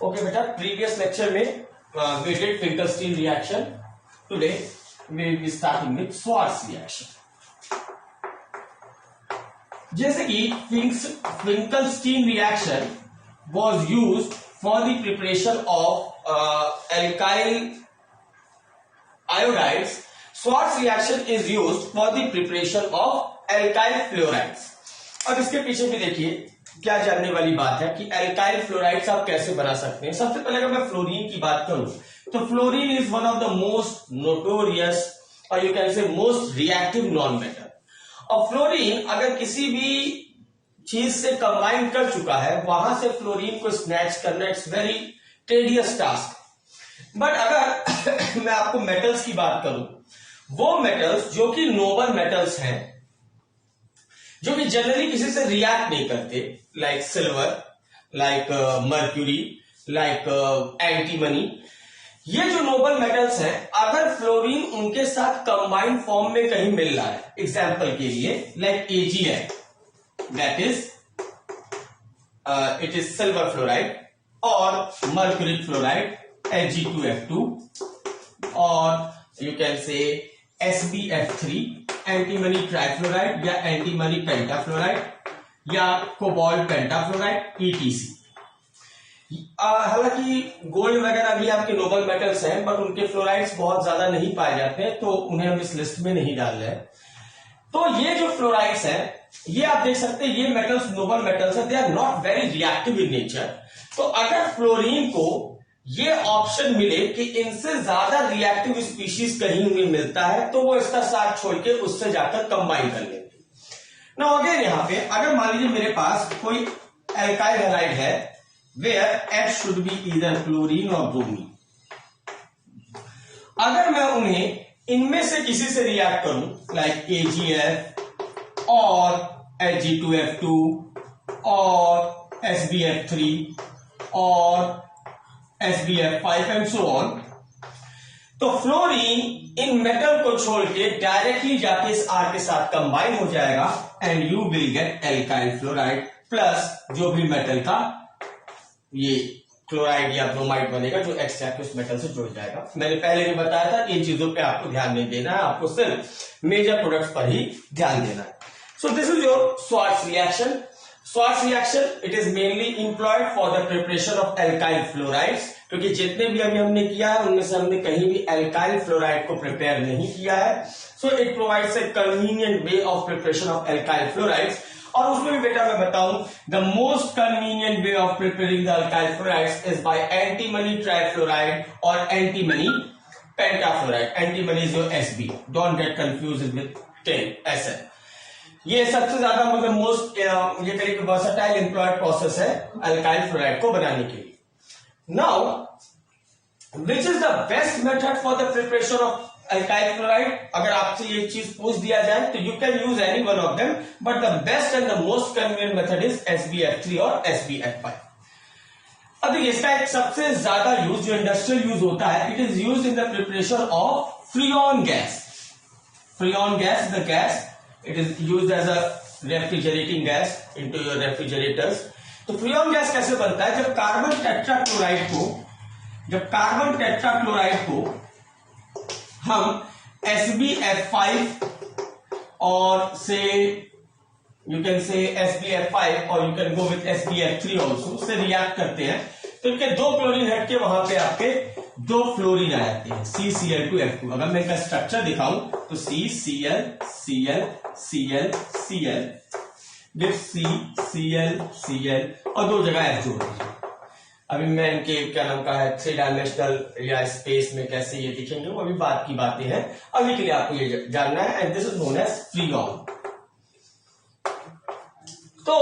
Okay बेटा, previous lecture में we did Finkelstein reaction. Today we will be starting with Schwarz reaction. जैसे कि Finkelstein reaction was used for the preparation of alkyl iodides. Schwarz reaction is used for the preparation of alkyl fluorides. अब इसके पीछे भी देखिए क्या जानने वाली बात है कि एल्काइल फ्लोराइड्स आप कैसे बना सकते हैं। सबसे पहले अगर मैं फ्लोरीन की बात करूं तो fluorine is one of the most notorious और you can say most reactive non metal. और फ्लोरीन अगर किसी भी चीज से कंबाइन कर चुका है वहां से फ्लोरीन को स्नैच करना it's very tedious task. But अगर मैं आपको मेटल्स की बात करूं, वो मेटल्स जो कि नोबल मेटल्स हैं, जो कि जनरली किसी से रिएक्ट नहीं करते, like silver, like mercury, like antimony, ये जो नोबल मेटल्स हैं, अगर फ्लोरीन उनके साथ कंबाइंड फॉर्म में कहीं मिल रहा है, एग्जांपल के लिए like AgF, that is it is silver fluoride, और मर्क्यूरिक फ्लोराइड Ag2F2, और यू कैन से SbF3, एंटीमनी ट्राइफ्लोराइड या एंटीमनी पेंटाफ्लोराइड या कोबाल्ट पेंटाफ्लोराइड ETC। हालांकि गोल्ड वगैरह भी आपके नोबल मेटल्स हैं, बट उनके फ्लोराइड्स बहुत ज्यादा नहीं पाए जाते हैं, तो उन्हें हम इस लिस्ट में नहीं डाल रहे हैं। तो ये जो फ्लोराइड्स हैं, ये आप देख सकते हैं, ये मेटल्स नोबल मेटल्स हैं, they are not very reactive in nature. तो अगर फ्लोरीन को ये ऑप्शन मिले कि इनसे ज्यादा रिएक्टिव स्पीशीज कहीं में मिलता है तो वो इसका साथ छोड़ के उससे जाकर कंबाइन कर लेंगे। ना अगेन यहां पे अगर मान लीजिए मेरे पास कोई एल्काइल हैलाइड है where F should be either chlorine और ब्रोमीन, अगर मैं उन्हें इनमें से किसी से रिएक्ट करूं लाइक AgF और Ag2F2 और SbF3 और SbF5 एंड सो ऑन, तो फ्लोरीन इन मेटल को छोड़ के डायरेक्टली जाके इस R के साथ कंबाइन हो जाएगा and you will get alkyl fluoride plus जो भी मेटल का ये क्लोराइड या ब्रोमाइड बनेगा जो एक्सट्रैक्ट उस मेटल से जुड़ जाएगा। मैंने पहले भी बताया था इन चीजों पे आपको ध्यान नहीं देना है, आपको सिर्फ मेजर प्रोडक्ट्स पर ही ध्यान देना है। सो this is your Schwarz reaction. Schwarz reaction it is mainly employed for the preparation of alkyl fluorides, क्योंकि जितने भी अभी हमने किया है उनमें से हमने कहीं भी alkyl fluoride को प्रिपेयर नहीं किया है। So it provides a convenient way of preparation of alkyl fluorides। और उसमें भी बेटा मैं बताऊं, the most convenient way of preparing the alkyl fluorides is by antimony trifluoride or antimony pentafluoride। antimony is your Sb, don't get confused with Sn। ये सबसे ज्यादा मतलब मोस्ट ये करीब वर्सटाइल एम्प्लॉयड प्रोसेस है अल्काइल फ्लोराइड को बनाने के लिए। Now which is the best method for the preparation of alkyl fluoride, अगर आपसे ये चीज पूछ दिया जाए तो you can use any one of them, but the best and the most convenient method is SbF3 और SbF5। अब देखिए इसका एक सबसे ज्यादा यूज जो इंडस्ट्रियल यूज होता है, it is use in the preparation of freon gas. Freon gas the gas it is used as a refrigerating gas into your refrigerators। तो फ्रीऑन गैस कैसे बनता है, जब कार्बन टेट्राक्लोराइड को हम SbF5 और से यू कैन से SbF5 और you can go with SbF3 also say react करते हैं, तो इनके दो क्लोरीन हट के वहां पे आपके दो फ्लोरीन आ जाते हैं CCl2F2। अगर मैं इसका स्ट्रक्चर दिखाऊं तो CCl Cl Cl Cl with CCl Cl और दो जगह F जोड़ दीजिए। अभी मैं इनके क्या नाम का है 3 डायमेंशनल या स्पेस में कैसे ये दिखेंगे वो अभी बात की बातें हैं, अभी के लिए आपको ये जानना है। And this is known as freon. तो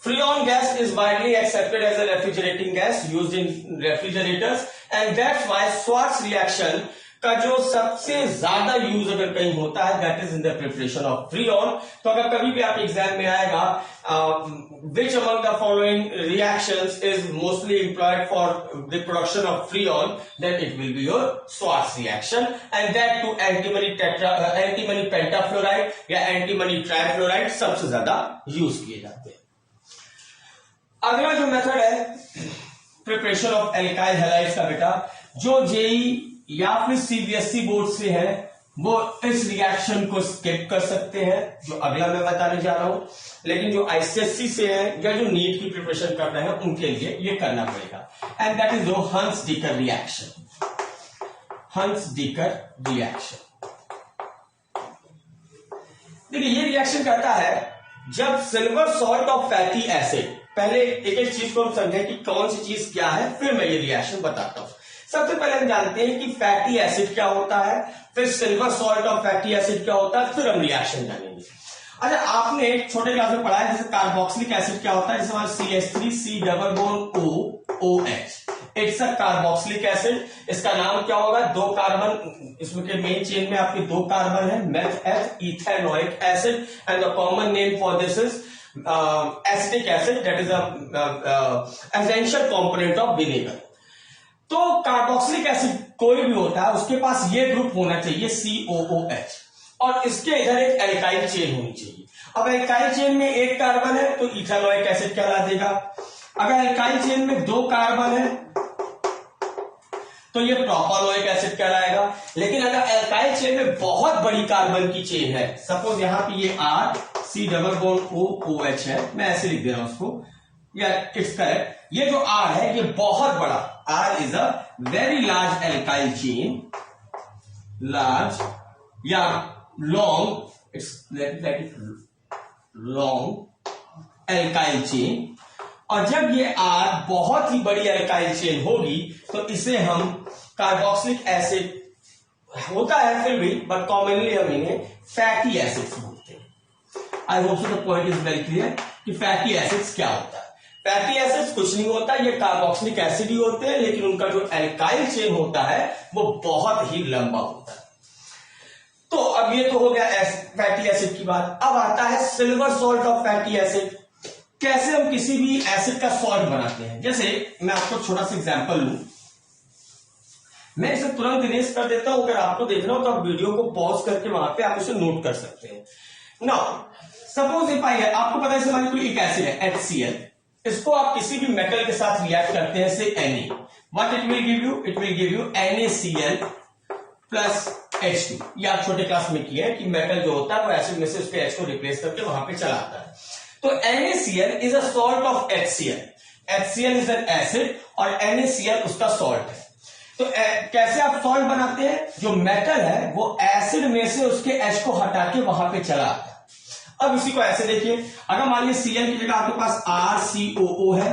freon gas is widely accepted as a refrigerating gas used in refrigerators and that's why Schwarz reaction का जो सबसे ज्यादा यूज अगर कहीं होता है that is in the preparation of freon. तो अगर कभी भी आप एग्जाम में आएगा which among the following reactions is mostly employed for the production of freon, then it will be your Schwarz reaction and that too antimony pentafluoride या antimony trifluoride सबसे ज्यादा यूज किए जाते हैं। अगला जो मेथड है प्रिपरेशन ऑफ एल्काइल हैलाइड्स का बेटा जो जेई या फिर सीबीएसई बोर्ड से है वो इस रिएक्शन को स्किप कर सकते हैं, जो अगला मैं बताने जा रहा हूं, लेकिन जो आईसीएससी से है या जो नीट की प्रिपरेशन कर रहे हैं उनके लिए ये करना पड़ेगा। And that is known Hunsdiecker reaction. Hunsdiecker reaction, देखिए ये रिएक्शन करता है जब silver salt of fatty acid, पहले एक एक चीज को हम समझें कि कौन सी चीज क्या है, फिर मैं ये रिएक्शन बताता हूं। सबसे पहले हम जानते हैं कि फैटी एसिड क्या होता है, फिर silver salt of fatty acid क्या होता है, फिर हम रिएक्शन जानेंगे। अच्छा, आपने छोटे क्लास में पढ़ा है जैसे कार्बोक्सिलिक एसिड क्या होता है, जैसे हमारा CH3 C double bond O OH, it's a carboxylic acid. इसका नाम क्या होगा, दो कार्बन, इसमें के मेन चेन में आपके दो कार्बन है, meth eth ethanoic acid, and the common name for this is acetic acid, that is essential component of vinegar. तो कार्बोक्सिलिक एसिड कोई भी होता है उसके पास ये ग्रुप होना चाहिए COOH, और इसके इधर एक एल्काइल चेन होनी चाहिए। अब एल्काइल चेन में एक कार्बन है तो इथेनोइक एसिड कहला देगा। अगर एल्काइल चेन में दो कार्बन है तो ये प्रोपानोइक एसिड कहलाएगा। लेकिन अगर एल्काइल चेन में बहुत बड़ी कार्बन की चेन है, सपोज यहां पे ये R C double bond OOH है, मैं ऐसे लिख दे रहा हूं उसको, या इट्स करेक्ट, ये जो R है ये बहुत बड़ा, R is a very large alkyl chain, large या long, it's long alkyl chain. और जब ये R बहुत ही बड़ी एल्काइल चेन होगी तो इसे हम कार्बोक्सिलिक एसिड होता है फिर भी, बट कॉमनली हम इन्हें फैटी एसिड्स बोलते हैं। आई hope so the point is very clear कि फैटी एसिड्स क्या होता है। फैटी एसिड्स कुछ नहीं होता, ये कार्बोक्सिलिक एसिड ही होते हैं, लेकिन उनका जो एल्काइल चेन होता है वो बहुत ही लंबा होता है। तो अब ये तो हो गया फैटी एसिड की बात। अब आता है silver salt of fatty acid. कैसे हम किसी भी एसिड का सॉल्ट बनाते हैं, जैसे मैं आपको छोटा सा एग्जांपल लूं, मैं इसे तुरंत इरेज कर देता हूं। अगर आपको देखना हो तो आप वीडियो को पॉज करके वहां पे आप इसे नोट कर सकते हैं। नाउ सपोज इफ आई, आपको पता है हमारी कोई एक एसिड है HCl, इसको आप किसी भी मेटल के साथ रिएक्ट करते हैं से Na, what it will give you, it will give you NaCl plus H2। ये आप छोटे क्लास में किए हैं कि मेटल जो होता है वो एसिड में से उसके H को रिप्लेस करके वहां पे चला आता है। तो NaCl is a salt of HCl, HCl is an acid और NaCl उसका सॉल्ट है। तो कैसे आप सॉल्ट बनाते हैं, जो मेटल है वो एसिड में से उसके H को हटा के वहां पे चला आता है। अब इसी को ऐसे देखिए, अगर मान लीजिए Cl की जगह आपके पास RCOO है,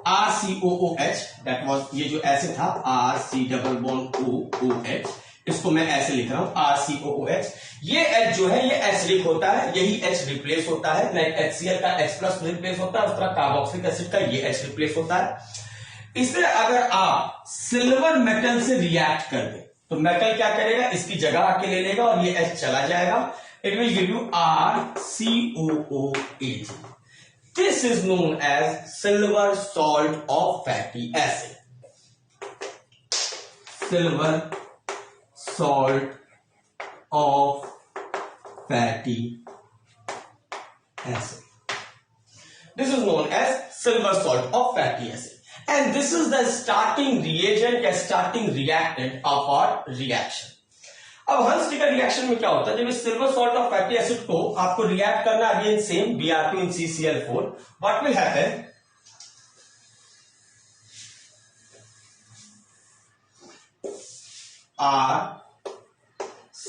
RCOOH, दैट वाज ये जो एसिड था RC डबल बॉन्ड OOH, इसको मैं ऐसे लिख रहा हूं RCOOH। ये H जो है ये एसिडिक होता है, यही H रिप्लेस होता है, लाइक HCl का H प्लस रिप्लेस होता है, उस तरह कार्बोक्सिलिक एसिड का ये H रिप्लेस होता है। इसे अगर आप सिल्वर मेटल से रिएक्ट कर दें तो मेटल क्या करेगा, इसकी जगह आके ले लेगा और ये H चला जाएगा। It will give you RCOOH. This is known as silver salt of fatty acid. Silver salt of fatty acid. This is known as silver salt of fatty acid. And this is the starting reagent या starting reactant of our reaction. अब हंस-डीकर reaction में क्या होता है, जब silver salt of fatty acid को आपको react करना again same Br2 in CCl4, what will happen,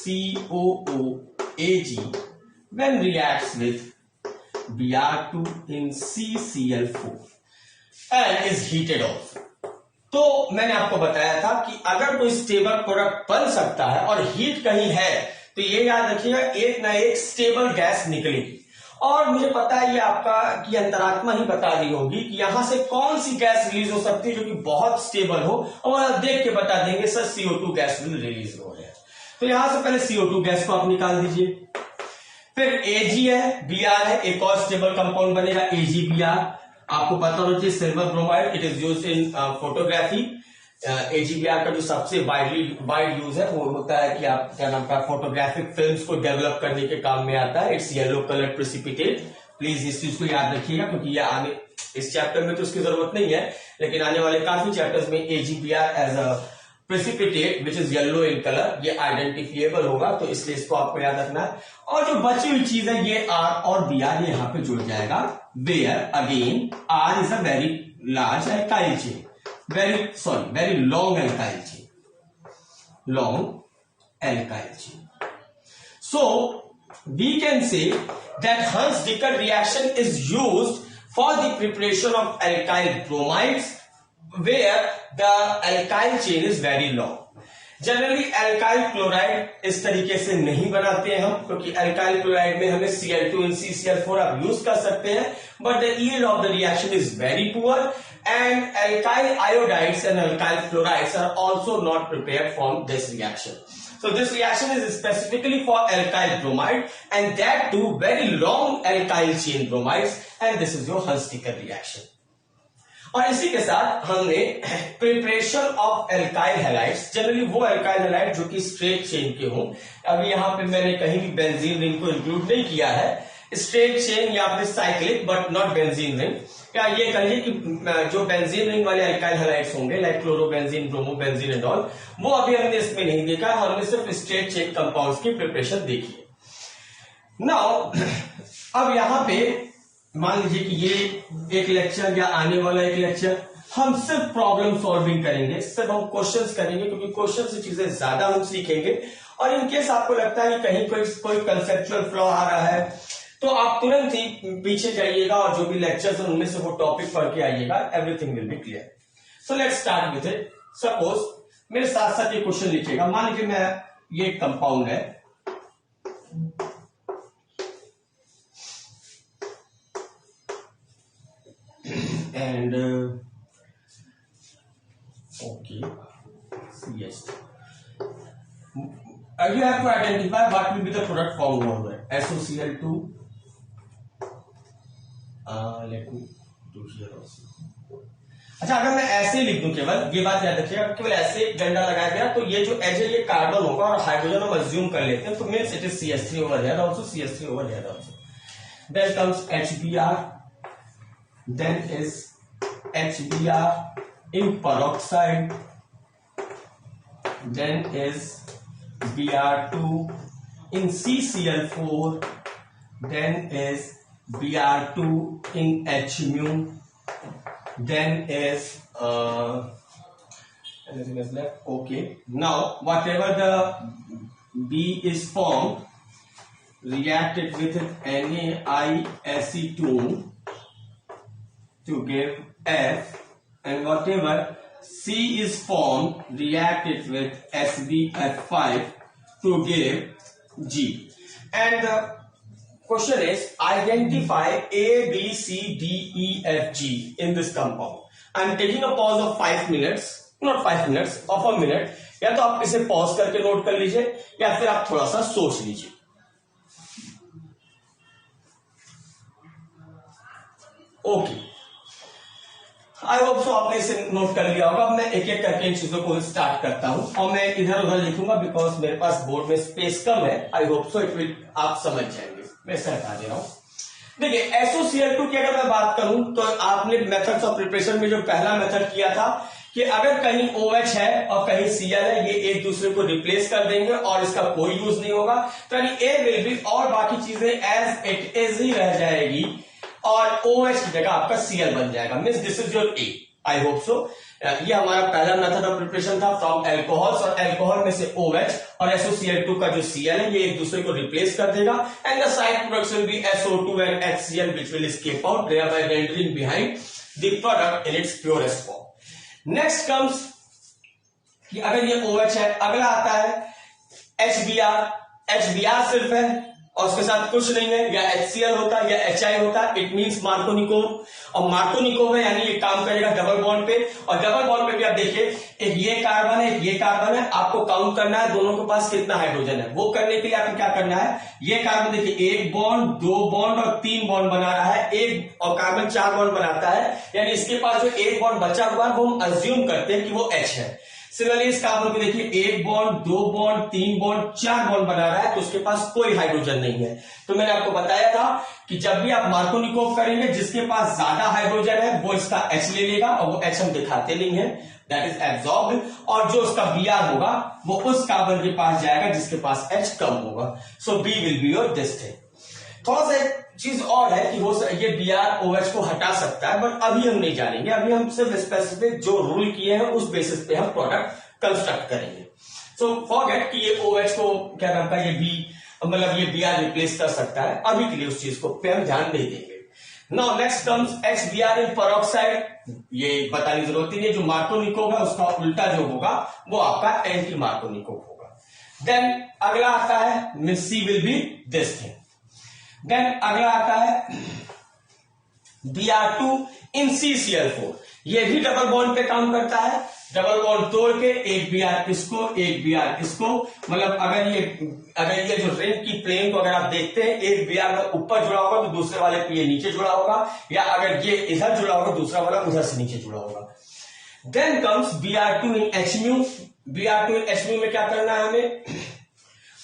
RCOOAg when reacts with Br2 in CCl4 and is heated off। तो मैंने आपको बताया था कि अगर कोई स्टेबल प्रोडक्ट बन सकता है और हीट कहीं है तो ये याद रखिएगा एक ना एक स्टेबल गैस निकलेगी। और मुझे पता है ये आपका कि अंतरात्मा ही बता रही होगी कि यहां से कौन सी गैस रिलीज हो सकती है जो कि बहुत स्टेबल हो, और आप देख के बता देंगे सर CO2 गैस भी रिलीज हो रहा है। तो यहां से पहले CO2 गैस को आप निकाल दीजिए, फिर Ag है, Br है, एक और स्टेबल कंपाउंड बनेगा AgBr। आपको पता होना चाहिए silver bromide, it is used in photography. AgBr का जो सबसे वाइड यूज है वो होता है कि आप क्या नाम का फोटोग्राफिक फिल्म्स को डेवलप करने के काम में आता है। It's yellow colour precipitate, please इस चीज को याद रखिएगा क्योंकि ये आगे इस चैप्टर में तो उसकी जरूरत नहीं है, लेकिन आने वाले काफी चैप्टर्स में AgBr as a precipitate which is yellow in colour ये आइडेंटिफिएबल होगा, तो इसलिए इसको आपको याद रखना है। और जो बची हुई चीज है ये R और Br ये यहां पे जुड़ जाएगा, where again R is a very large alkyl chain, very long alkyl chain, long alkyl chain. So we can say that Huns-Dickert reaction is used for the preparation of alkyl bromides where the alkyl chain is very long. Generally alkyl chloride इस तरीके से नहीं बनाते हैं हम, क्योंकि alkyl chloride में हमें Cl2 and CCl4 आप यूज कर सकते हैं, but the yield of the reaction is very poor and alkyl iodides and alkyl fluorides are also not prepared from this reaction. So this reaction is specifically for alkyl bromide and that too very long alkyl chain bromides, and this is your Huns-Dickert reaction. और इसी के साथ हमने preparation of alkyl halides, generally वो alkyl halide जो कि straight chain के हों। अभी यहाँ पे मैंने कहीं भी बेंजीन रिंग को इंक्लूड नहीं किया है, स्ट्रेट चेन या फिर cyclic but not benzene ring. क्या ये कहिए कि जो बेंजीन रिंग वाले एल्काइल हैलाइड्स होंगे like chlorobenzene, bromobenzene and all, वो अभी हमने इसमें नहीं देखा, हमने सिर्फ स्ट्रेट चेन कंपाउंड्स की प्रिपरेशन देखी है। नाउ अब यहाँ पे मान लीजिए कि ये एक लेक्चर या आने वाला एक लेक्चर हम सिर्फ प्रॉब्लम सॉल्विंग करेंगे, सिर्फ हम क्वेश्चंस करेंगे, क्योंकि क्वेश्चन से चीजें ज्यादा हम सीखेंगे। और इन केस आपको लगता है कि कहीं कोई कंसेप्चुअल फ्लॉ आ रहा है तो आप तुरंत ही पीछे जाइएगा और जो भी लेक्चर्स हैं उनमें से वो टॉपिक पढ़ के आइएगा, everything will be clear. So let's start with it. Suppose मेरे साथ साथ ये क्वेश्चन लिखिएगा, मान लीजिए मैं ये कंपाउंड है and okay, yes, you have to identify what will be the product formed over there. SOCl2, let me do here also. अच्छा, अगर मैं ऐसे ही लिख दूं, केवल ये बात याद रखिएगा, केवल ऐसे डंडा लगाया गया तो ये जो एच है ये कार्बन होगा और हाइड्रोजन हम अज्यूम कर लेते हैं, तो means it is CH3 over here also, CH3 over here also. Then comes HBr, then is HBr in peroxide, then is Br2 in CCl4, then is Br2 in HMu, then is anything is left. Okay, now whatever the B is formed, reacted with NaIacetone to give F, and whatever C is formed, reacted with SbF5 to give G. And the question is identify A, B, C, D, E, F, G in this compound. I am taking a pause of 5 minutes, not 5 minutes, of a minute. या तो आप इसे pause करके note कर लीजिए या फिर आप थोड़ा सा सोच लीजिए। ओके, आई होप सो आपने इसे नोट कर लिया होगा। अब मैं एक एक करके इन चीजों को स्टार्ट करता हूं और मैं इधर उधर लिखूंगा बिकॉज मेरे पास बोर्ड में स्पेस कम है। आई होप सो इट विल, आप समझ जाएंगे। मैं इसे हटा दे रहा हूं। देखिए SOCl2 की अगर मैं बात करूं तो आपने मेथड्स ऑफ प्रिपरेशन में जो पहला मेथड किया था कि अगर कहीं OH है और कहीं Cl है, ये एक दूसरे को रिप्लेस कर देंगे और इसका कोई यूज नहीं होगा, तो यानी A विल बी और बाकी चीजें एज इट इज ही रह जाएगी और OH की जगह आपका Cl बन जाएगा। Means this is your A। I hope सो ये हमारा पहला मेथड ऑफ प्रिपरेशन था फ्रॉम एल्कोहल्स, और एल्कोहल में से OH और SOCl2 का जो Cl है ये एक दूसरे को रिप्लेस कर देगा, and the side products will be SO2 and HCl which will escape out, thereby rendering behind the product in its purest form. Next comes कि अगर ये OH है, अगला आता है HBr सिर्फ है और उसके साथ कुछ नहीं है, या HCl होता है या HI होता है, इट मींस मार्कोनिकोव, और मार्कोनिकोव है यानी ये काम करेगा डबल बॉन्ड पे, और डबल बॉन्ड पे भी आप देखिए एक ये कार्बन है एक ये कार्बन है, आपको काउंट करना है दोनों के पास कितना हाइड्रोजन है। वो करने के लिए आपको क्या करना है, ये कार्बन देखिए एक बॉन्ड, दो बॉन्ड और तीन बॉन्ड बना रहा है, एक और कार्बन चार बॉन्ड बनाता है, यानी इसके पास जो एक बॉन्ड बचा हुआ है वो हम अज्यूम करते हैं कि वो H है। सिमिलरली इस कार्बन को देखिए, 1 बॉन्ड, 2 बॉन्ड, 3 बॉन्ड, 4 बॉन्ड बना रहा है, तो उसके पास कोई हाइड्रोजन नहीं है। तो मैंने आपको बताया था कि जब भी आप मार्कोनिकोव करेंगे, जिसके पास ज्यादा हाइड्रोजन है वो इसका H ले लेगा, और वो H हम दिखाते नहीं है, दैट इज एब्जॉर्ब्ड, और जो उसका Br होगा वो उस कार्बन के पास जाएगा जिसके पास H कम होगा। सो B will be your this thing. थोड़ा सा एक चीज और है कि हो ये Br OH को हटा सकता है, बट अभी हम नहीं जानेंगे। अभी हम सिर्फ स्पेसिफिक जो रूल किए हैं उस बेसिस पे हम प्रोडक्ट कंस्ट्रक्ट करेंगे। सो फॉरगेट कि ये OH को क्या करता है, ये B मतलब ये Br रिप्लेस कर सकता है। अभी के लिए उस चीज को पे हम ध्यान नहीं देंगे। नाउ नेक्स्ट कम्स HBr इन पेरोक्साइड। ये बताने की जरूरत नहीं है, जो मार्कोनिकोव है उसका उल्टा जो होगा वो आपका एंटी मार्कोनिकोव होगा। देन अगला आता है miss C will be this thing. Then अगला आता है Br2 इन CCl4। ये भी डबल बॉन्ड पे काम करता है। डबल बॉन्ड तोड़ के एक Br इसको, एक Br इसको, मतलब अगर ये जो रिंग की प्लेन को अगर आप देखते हैं, एक Br का ऊपर जुड़ा होगा तो दूसरे वाले पे ये नीचे जुड़ा होगा, या अगर ये इधर जुड़ा होगा दूसरा वाला उधर से नीचे जुड़ा होगा। देन कम्स Br2 इन Hμ। Br2 इन Hμ में क्या करना है हमें,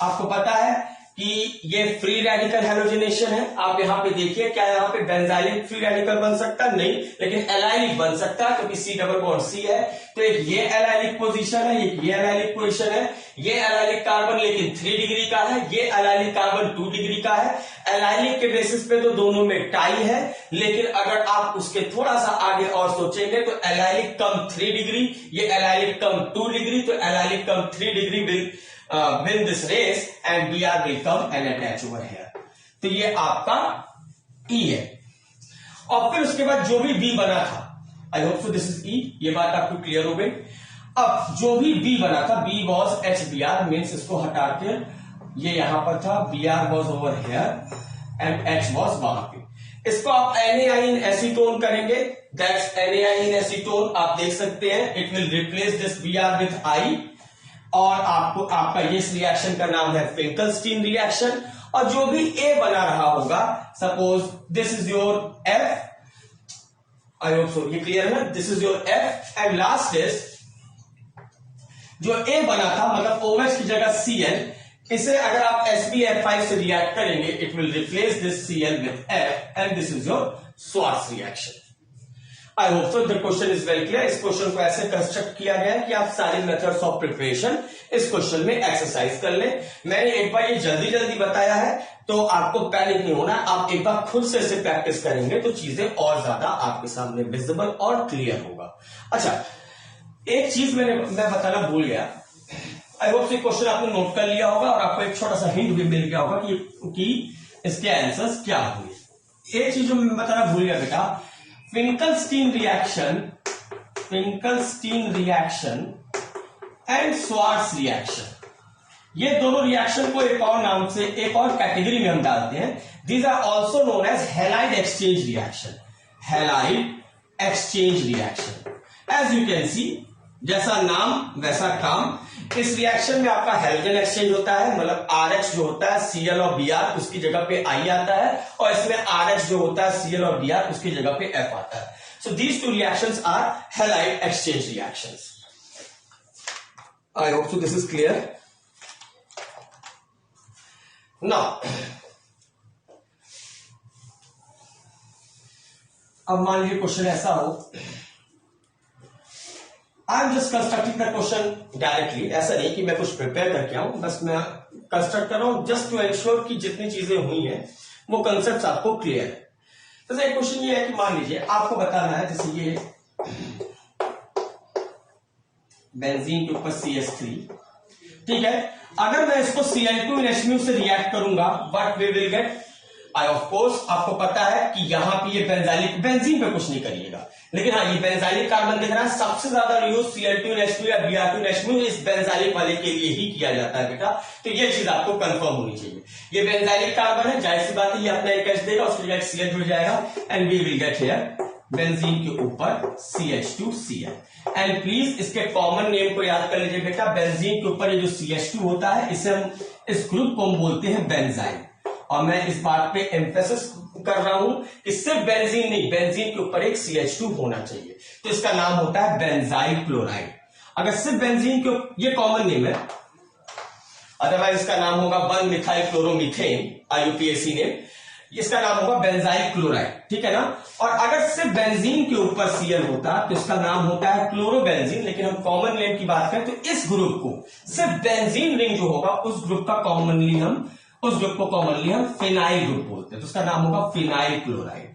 आपको पता है कि ये फ्री रेडिकल हैलोजिनेशन है। आप यहां पे देखिए, क्या यहां पे बेंजाइलिक फ्री रेडिकल बन सकता है? नहीं, लेकिन एलाइलिक बन सकता है, क्योंकि C डबल बॉन्ड C है। तो एक ये एलाइलिक पोजीशन है, एक ये एलाइलिक पोजीशन है। ये एलाइलिक कार्बन लेकिन 3 डिग्री का है, ये एलाइलिक कार्बन 2 डिग्री का है। एलाइलिक के बेसिस पे तो दोनों में टाई है, लेकिन अगर आप उसके थोड़ा सा आगे और सोचेंगे तो एलाइलिक कम 3 डिग्री, ये एलाइलिक कम 2 डिग्री, तो allylic come 3 degree will win this race and Br will come and attach over here। तो ये आपका E है। और फिर उसके बाद जो भी B बना था, आई hope so this is E, ये बात आपको क्लियर हो गई। अब जो भी B बना था, B was HBr, मीन्स इसको हटा के ये यहां पर था, Br was over here and H was वहां पे। इसको आप NaIn एसीटोन करेंगे, दैट्स NaIn एसीटोन। आप देख सकते हैं it will replace this Br with I, और आपका इस रिएक्शन का नाम है फिंकलस्टीन रिएक्शन। और जो भी A बना रहा होगा, suppose this is your F, I hope सो ये क्लियर है ना, this is your F, and last is जो A बना था, मतलब OH की जगह Cl, इसे अगर आप SbF5 से रिएक्ट करेंगे, it will replace this Cl with F and this is your Swarts reaction. I hope so the question is very clear. इस क्वेश्चन को ऐसे कंस्ट्रक्ट किया गया है कि आप सारी मेथड्स ऑफ प्रिपरेशन इस क्वेश्चन में एक्सरसाइज कर लें। मैंने एक बार ये जल्दी जल्दी बताया है, तो आपको पैनिक नहीं होना। आप एक बार खुद से इसे प्रैक्टिस करेंगे तो चीजें और ज्यादा आपके सामने विजिबल और क्लियर होगा। अच्छा, एक चीज मैं बताना भूल गया। आई होप ये क्वेश्चन आपने नोट कर लिया होगा और आपको एक छोटा सा हिंट भी मिल गया होगा कि इसके आंसर्स क्या होंगे। एक चीज जो मैं बताना भूल गया बेटा, Finkelstein reaction and Swarts reaction, ये दोनों रिएक्शन को एक और नाम से, एक और कैटेगरी में हम डालते हैं। These are also known as halide exchange reaction. Halide exchange reaction, as you can see, जैसा नाम वैसा काम। इस रिएक्शन में आपका हाइड्रोजन एक्सचेंज होता है, मतलब RH जो होता है Cl और Br, उसकी जगह पे I आता है, और इसमें RH जो होता है Cl और Br, उसकी जगह पे F आता है। So these two reactions are halide exchange reactions. I hope so this is clear. Now अब मान लीजिए क्वेश्चन ऐसा हो, I am just constructing the question directly. ऐसा नहीं कि मैं कुछ प्रिपेयर करके आऊं, बस मैं कंस्ट्रक्ट कर रहा हूं जस्ट टू एंश्योर कि जितनी चीजें हुई हैं वो कंसेप्ट आपको क्लियर है। जैसे एक क्वेश्चन ये है कि मान लीजिए आपको बताना है, जैसे ये बेंजीन के ऊपर CH3, ठीक है, अगर मैं इसको Cl2 इन Hμ से रिएक्ट करूंगा, what we will get. I of course आपको पता है कि यहां पे ये बेंजाइलिक, बेंजीन पे कुछ नहीं करिएगा, लेकिन हाँ ये बेंजाइलिक कार्बन दिख रहा है, सबसे ज्यादा यूज Cl2 इन Hμ या Br2 इन Hμ इस बेंजाइलिक वाले के लिए ही किया जाता है बेटा। तो ये चीज आपको कंफर्म होनी चाहिए। ये बेंजाइलिक कार्बन है, जाहिर सी बात है ये अपना एक H देगा, उसकी जगह Cl जुड़ जाएगा, and we will get here benzene के ऊपर CH2Cl। एंड प्लीज इसके कॉमन नेम को याद कर लीजिए बेटा। बेंजीन के ऊपर ये जो CH2 होता है, इसे हम, इस ग्रुप को हम बोलते हैं बेंजाइन। और मैं इस बात पे एम्फेसिस कर रहा हूं कि सिर्फ बेंजीन नहीं, बेंजीन के ऊपर एक CH2 होना चाहिए, तो इसका नाम होता है बेंजाइल क्लोराइड। अगर सिर्फ बेंजीन के, ये कॉमन नेम है, अदरवाइज इसका नाम होगा 1 मिथाइल क्लोरोमीथेन, IUPAC नेम, इसका नाम होगा बेंजाइल क्लोराइड, ठीक है ना। और अगर सिर्फ बेंजीन के ऊपर Cl होता तो इसका नाम होता है क्लोरोबेंजीन, लेकिन हम कॉमन नेम की बात करें तो इस ग्रुप को, सिर्फ बेंजीन रिंग जो होगा उस ग्रुप का कॉमनली हम फिनाइल ग्रुप बोलते हैं, तो उसका नाम होगा फिनाइल क्लोराइड।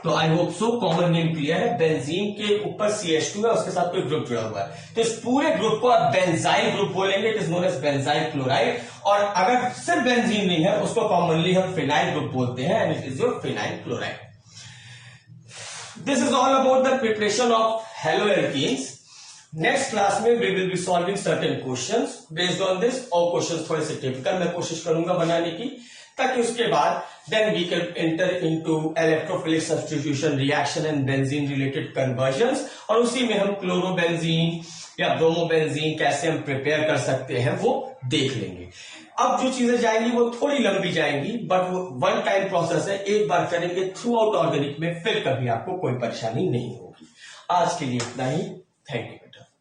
तो आई hope so common name clear है। बेंजीन के ऊपर CH2 है, उसके साथ कोई ग्रुप जुड़ा हुआ है, तो इस पूरे ग्रुप को आप बेंजाइल ग्रुप बोलेंगे, it is known as benzyl chloride. और अगर सिर्फ बेंजीन नहीं है उसको कॉमनली हम फिनाइल ग्रुप बोलते हैं, and it is your phenyl chloride. This is all about the preparation of haloalkenes. Next class में we will be solving certain questions based on this, और क्वेश्चंस थोड़े से टिपिकल मैं कोशिश करूंगा बनाने की, ताकि उसके बाद then we can enter into electrophilic substitution reaction and benzene related conversions, और उसी में हम क्लोरोबेंजीन या ब्रोमोबेंजीन कैसे हम प्रिपेयर कर सकते हैं वो देख लेंगे। अब जो चीजें जाएंगी वो थोड़ी लंबी जाएंगी, बट वो वन टाइम प्रोसेस है, एक बार करेंगे थ्रू आउट ऑर्गेनिक में, फिर कभी आपको कोई परेशानी नहीं होगी। आज के लिए इतना ही, थैंक यू बेटा।